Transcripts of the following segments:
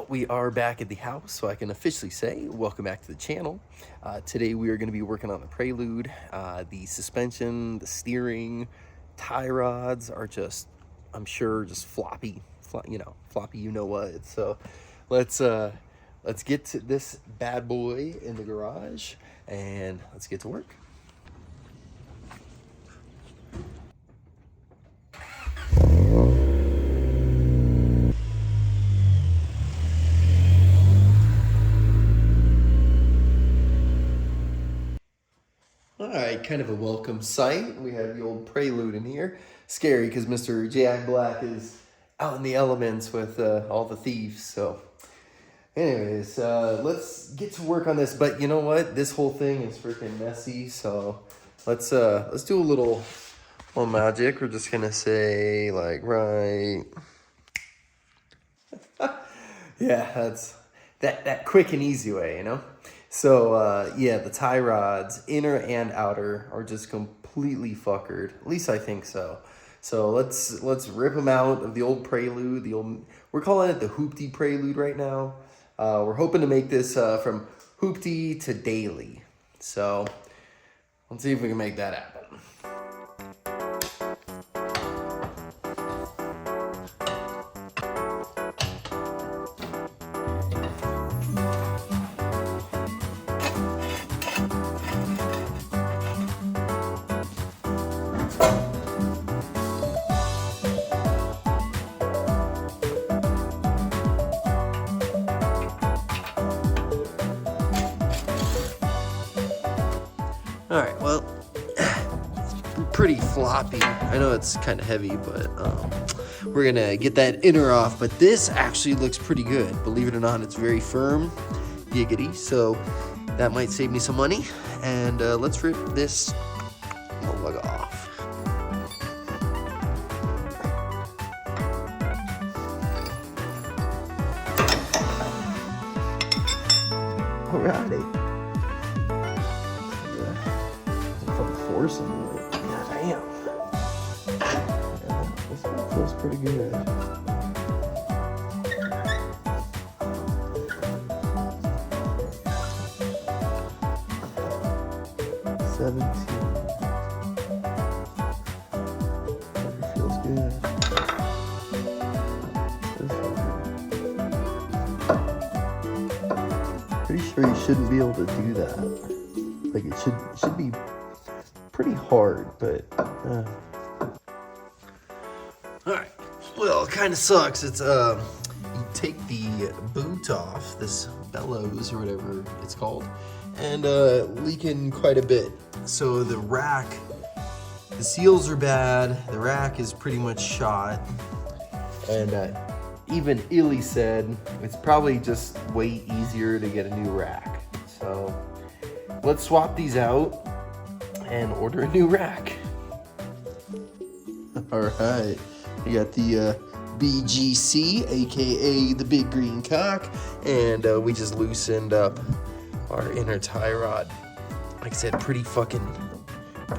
we are back at the house, so I can officially say welcome back to the channel. Today we are going to be working on the Prelude. The suspension, the steering, tie rods are just, I'm sure, just floppy, floppy you know what. So let's get to this bad boy in the garage and let's get to work. All right, kind of a welcome sight. We have the old Prelude in here. Scary because Mr. Jack Black is out in the elements with all the thieves. So anyways, let's get to work on this. But you know what? This whole thing is freaking messy. So let's do a little magic. We're just gonna say like right. Yeah, that's that quick and easy way, you know? So, yeah, the tie rods, inner and outer, are just completely fuckered. At least I think so. So let's rip them out of the old Prelude. We're calling it the hooptie Prelude right now. We're hoping to make this from hooptie to daily. So let's see if we can make that happen. All right, well, it's pretty floppy. I know it's kind of heavy, but we're gonna get that inner off. But this actually looks pretty good. Believe it or not, it's very firm, giggity. So that might save me some money. And let's rip this lug off. Alrighty. Force into it. Damn. Yeah, this one feels pretty good. It feels good. Pretty sure you shouldn't be able to do that. Like it should be pretty hard, but all right. Well, it kind of sucks. It's you take the boot off, this bellows or whatever it's called, and leaking quite a bit. So the rack, the seals are bad. The rack is pretty much shot, and even Illy said it's probably just way easier to get a new rack. So let's swap these out and order a new rack. All right, we got the BGC, aka the Big Green Cock, and we just loosened up our inner tie rod. Like I said, pretty floppy. A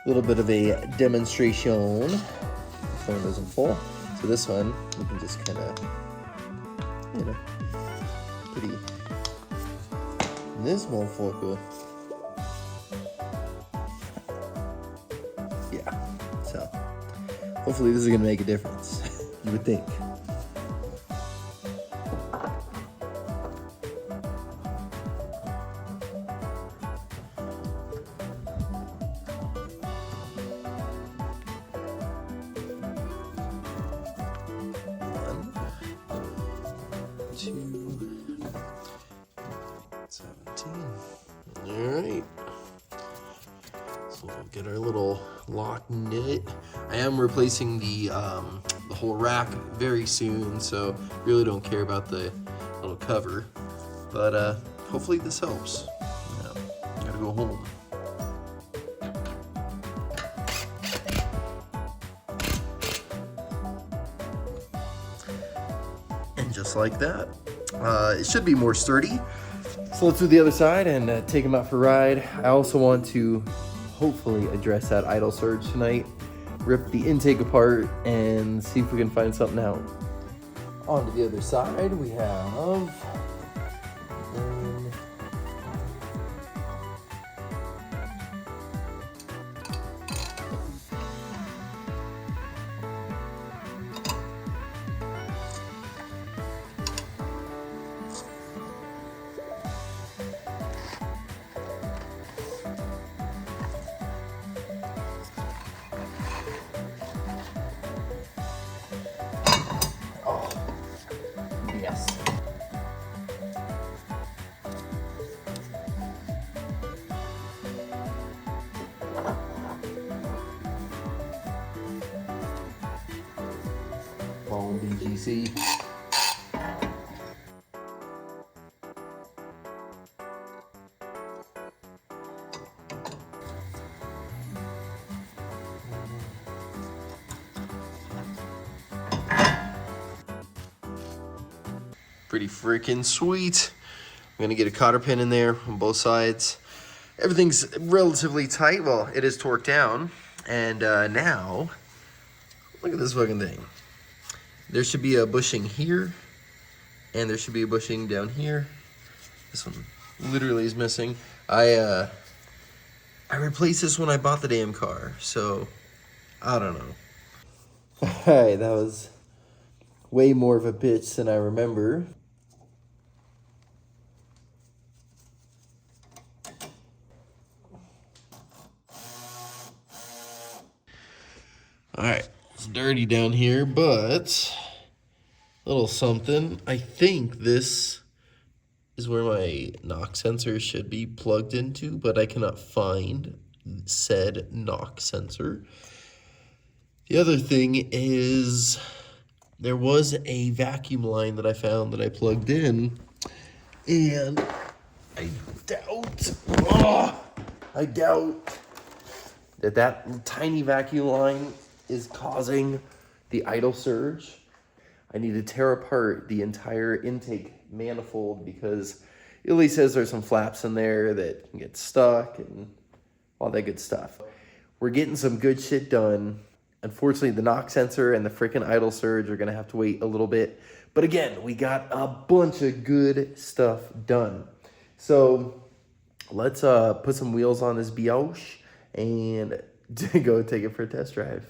little bit of a demonstration. This one doesn't fall. So this one, we can just kind of, pretty. This won't fall good. Yeah, so hopefully this is gonna make a difference. You would think. One, 2, 17. All right. So we'll get our little lock nut. I am replacing the whole rack very soon, so really don't care about the little cover. But hopefully this helps. Yeah, gotta go home. And just like that, it should be more sturdy. So let's do the other side and take them out for a ride. I also want to hopefully address that idle surge tonight, rip the intake apart, and see if we can find something out. On to the other side, we have yes. Bone BGC. Pretty freaking sweet. I'm gonna get a cotter pin in there on both sides. Everything's relatively tight. Well, it is torqued down. And now, look at this fucking thing. There should be a bushing here, and there should be a bushing down here. This one literally is missing. I replaced this when I bought the damn car, so I don't know. Alright, that was way more of a bitch than I remember. Alright, it's dirty down here, but a little something. I think this is where my knock sensor should be plugged into, but I cannot find said knock sensor. The other thing is there was a vacuum line that I found that I plugged in, and I doubt that tiny vacuum line is causing the idle surge. I need to tear apart the entire intake manifold because Illy says there's some flaps in there that can get stuck and all that good stuff. We're getting some good shit done. Unfortunately, the knock sensor and the freaking idle surge are gonna have to wait a little bit. But again, we got a bunch of good stuff done. So let's put some wheels on this biatch and go take it for a test drive.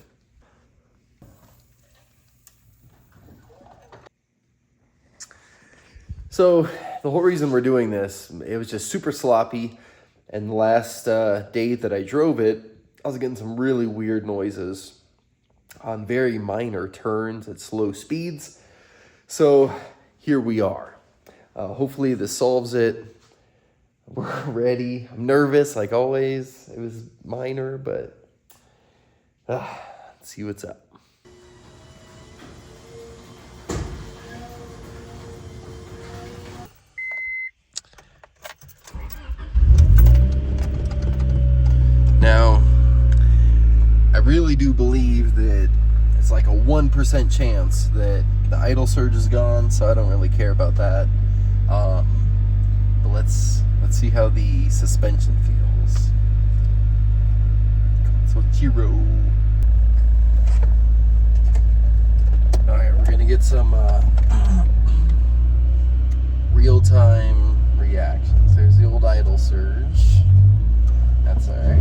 So the whole reason we're doing this, it was just super sloppy. And the last day that I drove it, I was getting some really weird noises on very minor turns at slow speeds. So here we are. Hopefully this solves it. We're ready. I'm nervous like always. It was minor, but let's see what's up. Now, I really do believe that it's like a 1% chance that the idle surge is gone, so I don't really care about that. But let's see how the suspension feels. So Chiro. Alright, we're gonna get some real-time reactions. There's the old idle surge. That's alright.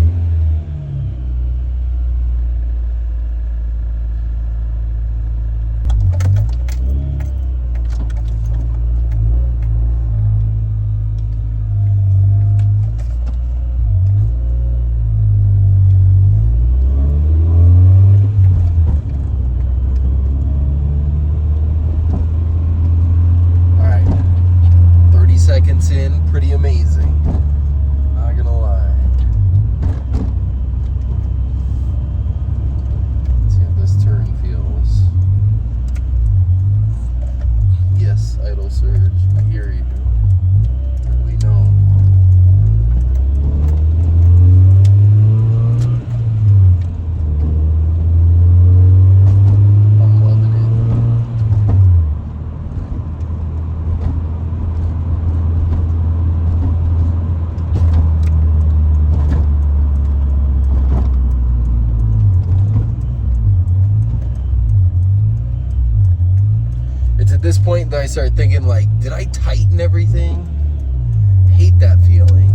Seconds in, pretty amazing. Not gonna lie. Let's see how this turn feels. Yes, idle surge. I hear you. We know. I'm loving it. might start thinking like, did I tighten everything? Hate that feeling.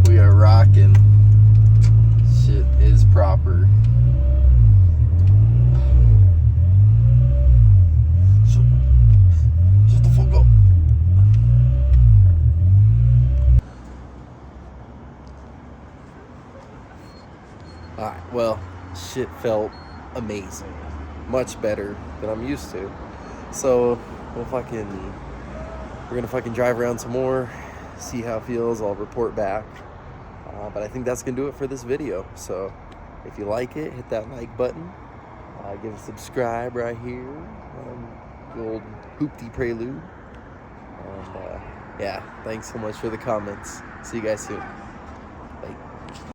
We are rocking. Shit is proper. Shut the fuck up. Alright, well, shit felt amazing. Much better than I'm used to. So we're gonna fucking drive around some more, see how it feels. I'll report back. But I think that's gonna do it for this video. So if you like it, hit that like button. Give a subscribe right here. The old hooptie Prelude. And yeah, thanks so much for the comments. See you guys soon.